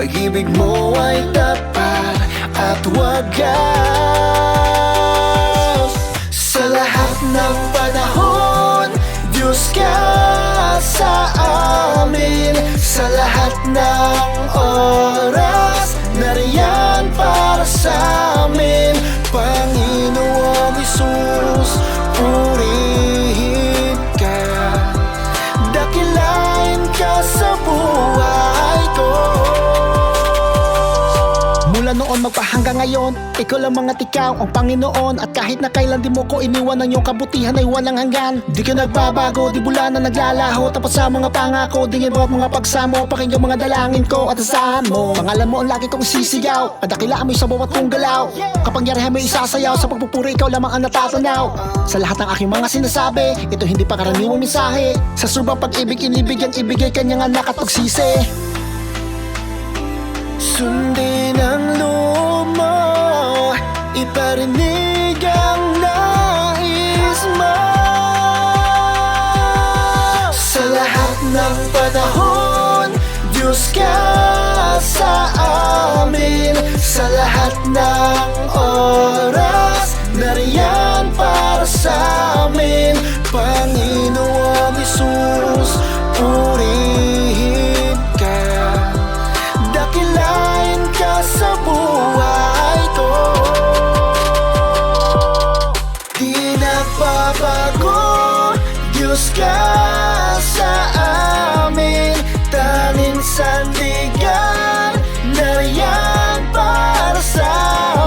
pag-ibig mo ay tapat at wagas. Sa lahat ng panahon, Diyos ka sa amin. Sa lahat ng oras, nariyan para sa amin. Panginoong Hesus, purihin ka, dakilain ka sa buhay ko. Mula noon magpahanggang ngayon, ikaw lang mga tikaw ang Panginoon. At kahit na kailan di mo ko iniwan, ang iyong kabutihan ay walang hanggan. Di ka nagbabago, di bula na naglalaho. Tapat sa mga pangako, dingin mo at mga pagsamo. Pakinggan mga dalangin ko at asahan mo. Pangalan mo ang lagi kong sisigaw, padakilaan mo sa bawat kong galaw. Kapangyarihan mo isasayaw, sa pagpupuri ikaw lamang ang natatanaw. Sa lahat ng aking mga sinasabi, ito hindi pa karaniwang mensahe. Sa subang pag-ibig, inibig ang ibigay kanyang anak at pagsisi. Sundin ang loob mo, iparinig ang nais mo. Sa lahat ng panahon, Diyos ka sa amin. Sa lahat ng oras, nariyan para sa amin. Panginoong Hesus, purihin ka, dakilain ka sa buhay ko. Di nagbabago, Diyos ka sa amin. Tanging sandigan, nariyan para sa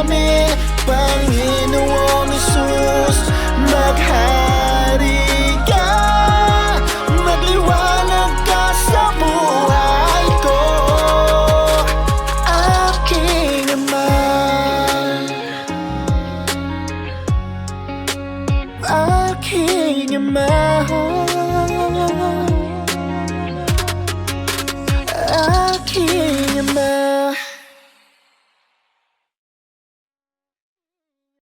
amin. Panginoong Hesus, maghari ka, magliwanag ka sa buhay ko. Aking Ama, aking Ama, aking Ama.